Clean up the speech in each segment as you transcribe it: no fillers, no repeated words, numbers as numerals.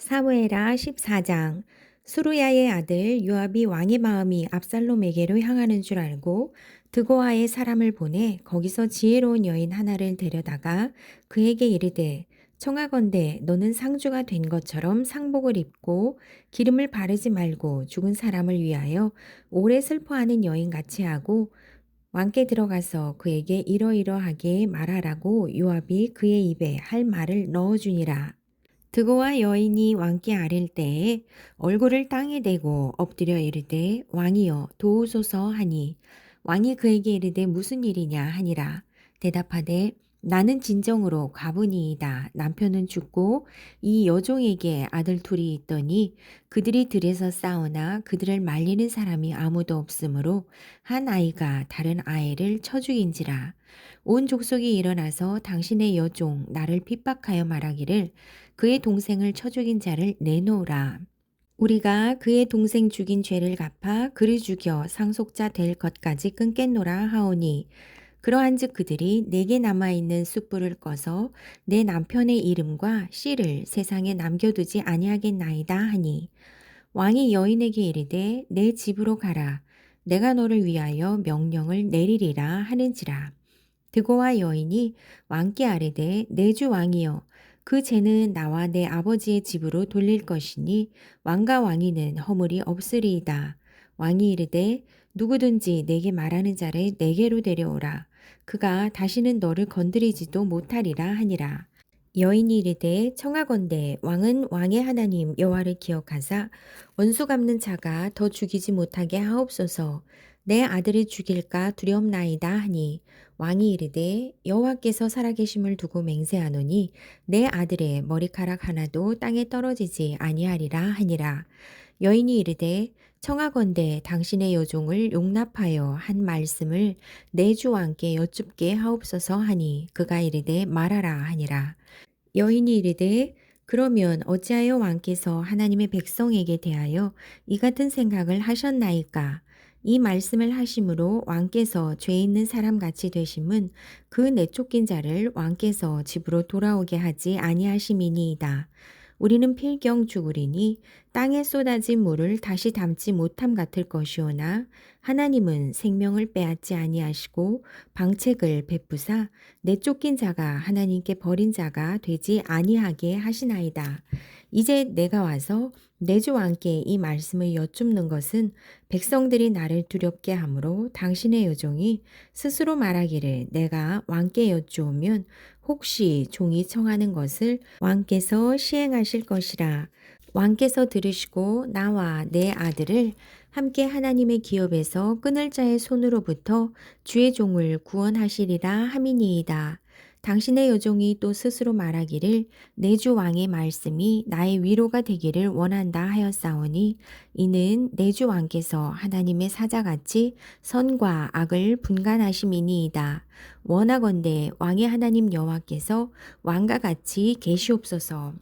사무엘하 14장. 수루야의 아들 요압이 왕의 마음이 압살롬에게로 향하는 줄 알고 드고아의 사람을 보내 거기서 지혜로운 여인 하나를 데려다가 그에게 이르되, 청하건대 너는 상주가 된 것처럼 상복을 입고 기름을 바르지 말고 죽은 사람을 위하여 오래 슬퍼하는 여인같이 하고 왕께 들어가서 그에게 이러이러하게 말하라고 요압이 그의 입에 할 말을 넣어주니라. 드고와 여인이 왕께 아랠 때에 얼굴을 땅에 대고 엎드려 이르되, 왕이여 도우소서 하니, 왕이 그에게 이르되 무슨 일이냐 하니라. 대답하되, 나는 진정으로 과부니이다. 남편은 죽고 이 여종에게 아들 둘이 있더니 그들이 들에서 싸우나 그들을 말리는 사람이 아무도 없으므로 한 아이가 다른 아이를 쳐 죽인지라. 온 족속이 일어나서 당신의 여종 나를 핍박하여 말하기를, 그의 동생을 쳐 죽인 자를 내놓으라. 우리가 그의 동생 죽인 죄를 갚아 그를 죽여 상속자 될 것까지 끊겠노라 하오니, 그러한즉 그들이 내게 남아있는 숯불을 꺼서 내 남편의 이름과 씨를 세상에 남겨두지 아니하겠나이다 하니, 왕이 여인에게 이르되 내 집으로 가라. 내가 너를 위하여 명령을 내리리라 하는지라. 드고와 여인이 왕께 아뢰되, 내 주 왕이여, 그 죄는 나와 내 아버지의 집으로 돌릴 것이니 왕과 왕이는 허물이 없으리이다. 왕이 이르되, 누구든지 내게 말하는 자를 내게로 데려오라. 그가 다시는 너를 건드리지도 못하리라 하니라. 여인이 이르되, 청하건대 왕은 왕의 하나님 여호와를 기억하사 원수 갚는 자가 더 죽이지 못하게 하옵소서. 내 아들을 죽일까 두렵나이다 하니, 왕이 이르되, 여호와께서 살아계심을 두고 맹세하노니 내 아들의 머리카락 하나도 땅에 떨어지지 아니하리라 하니라. 여인이 이르되, 청하건대 당신의 여종을 용납하여 한 말씀을 내 주 왕께 여쭙게 하옵소서 하니, 그가 이르되 말하라 하니라. 여인이 이르되, 그러면 어찌하여 왕께서 하나님의 백성에게 대하여 이 같은 생각을 하셨나이까? 이 말씀을 하심으로 왕께서 죄 있는 사람 같이 되심은 그 내쫓긴 자를 왕께서 집으로 돌아오게 하지 아니하심이니이다. 우리는 필경 죽으리니 땅에 쏟아진 물을 다시 담지 못함 같을 것이오나, 하나님은 생명을 빼앗지 아니하시고 방책을 베푸사 내쫓긴 자가 하나님께 버린 자가 되지 아니하게 하시나이다. 이제 내가 와서 내 주 왕께 이 말씀을 여쭙는 것은 백성들이 나를 두렵게 하므로 당신의 여종이 스스로 말하기를, 내가 왕께 여쭈오면 혹시 종이 청하는 것을 왕께서 시행하실 것이라. 왕께서 들으시고 나와 내 아들을 함께 하나님의 기업에서 끊을 자의 손으로부터 주의 종을 구원하시리라 함이니이다. 당신의 여종이 또 스스로 말하기를, 내 주 왕의 말씀이 나의 위로가 되기를 원한다 하였사오니, 이는 내 주 왕께서 하나님의 사자같이 선과 악을 분간하심이니이다. 원하건대 왕의 하나님 여호와께서 왕과 같이 계시옵소서.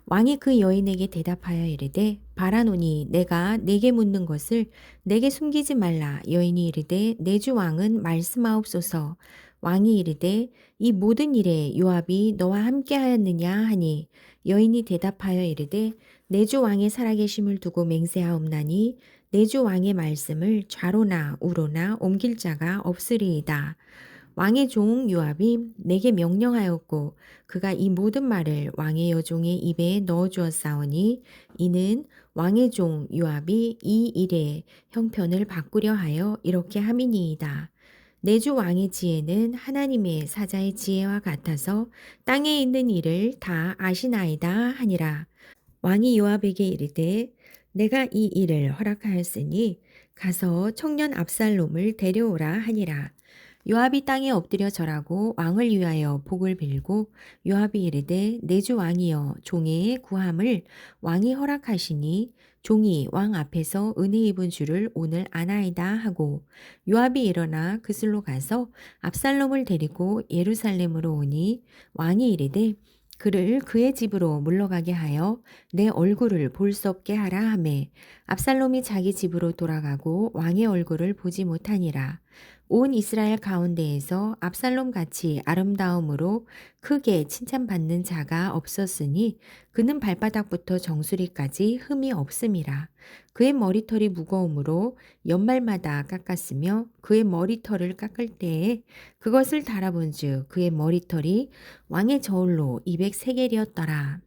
왕이 그 여인에게 대답하여 이르되, 바라노니 내가 네게 묻는 것을 내게 숨기지 말라. 여인이 이르되, 내 주 왕은 말씀하옵소서. 왕이 이르되, 이 모든 일에 요압이 너와 함께 하였느냐 하니, 여인이 대답하여 이르되, 내 주 왕의 살아계심을 두고 맹세하옵나니 내 주 왕의 말씀을 좌로나 우로나 옮길 자가 없으리이다. 왕의 종 요압이 내게 명령하였고 그가 이 모든 말을 왕의 여종의 입에 넣어 주었사오니, 이는 왕의 종 요압이 이 일에 형편을 바꾸려 하여 이렇게 함이니이다. 내 주 왕의 지혜는 하나님의 사자의 지혜와 같아서 땅에 있는 일을 다 아시나이다 하니라. 왕이 요압에게 이르되, 내가 이 일을 허락하였으니 가서 청년 압살롬을 데려오라 하니라. 요압이 땅에 엎드려 절하고 왕을 위하여 복을 빌고, 요압이 이르되, 내 주 왕이여, 종의 구함을 왕이 허락하시니 종이 왕 앞에서 은혜 입은 줄을 오늘 아나이다 하고, 요압이 일어나 그슬로 가서 압살롬을 데리고 예루살렘으로 오니, 왕이 이르되, 그를 그의 집으로 물러가게 하여 내 얼굴을 볼 수 없게 하라 하매, 압살롬이 자기 집으로 돌아가고 왕의 얼굴을 보지 못하니라. 온 이스라엘 가운데에서 압살롬 같이 아름다움으로 크게 칭찬받는 자가 없었으니 그는 발바닥부터 정수리까지 흠이 없음이라. 그의 머리털이 무거움으로 연말마다 깎았으며 그의 머리털을 깎을 때에 그것을 달아본즉 그의 머리털이 왕의 저울로 200세겔이었더라.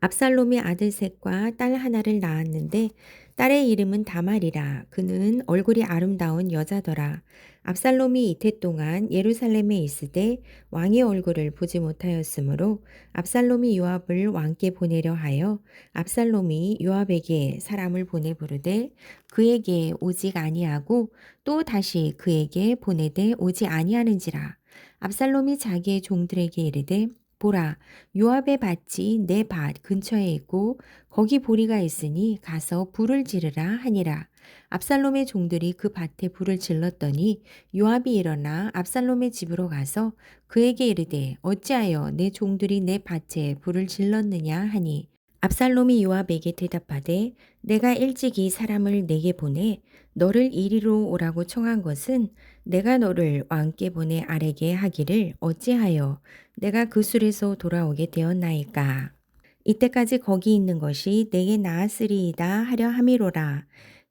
압살롬이 아들 셋과 딸 하나를 낳았는데 딸의 이름은 다말이라. 그는 얼굴이 아름다운 여자더라. 압살롬이 이태 동안 예루살렘에 있으되 왕의 얼굴을 보지 못하였으므로 압살롬이 요압을 왕께 보내려 하여 압살롬이 요압에게 사람을 보내 부르되 그에게 오직 아니하고 또 다시 그에게 보내되 오지 아니하는지라. 압살롬이 자기의 종들에게 이르되 보라, 요압의 밭이 내 밭 근처에 있고 거기 보리가 있으니 가서 불을 지르라 하니라. 압살롬의 종들이 그 밭에 불을 질렀더니 요압이 일어나 압살롬의 집으로 가서 그에게 이르되 어찌하여 내 종들이 내 밭에 불을 질렀느냐 하니 압살롬이 요압에게 대답하되 내가 일찍이 사람을 내게 보내 너를 이리로 오라고 청한 것은 내가 너를 왕께 보내 아래게 하기를 어찌하여 내가 그 술에서 돌아오게 되었나이까. 이때까지 거기 있는 것이 내게 나았으리이다 하려 함이로라.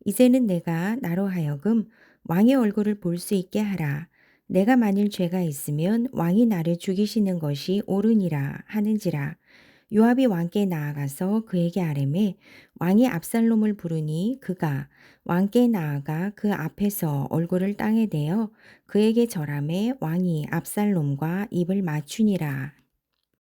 이제는 내가 나로 하여금 왕의 얼굴을 볼 수 있게 하라. 내가 만일 죄가 있으면 왕이 나를 죽이시는 것이 옳으니라 하는지라. 요압이 왕께 나아가서 그에게 아뢰매 왕이 압살롬을 부르니 그가 왕께 나아가 그 앞에서 얼굴을 땅에 대어 그에게 절하매 왕이 압살롬과 입을 맞추니라.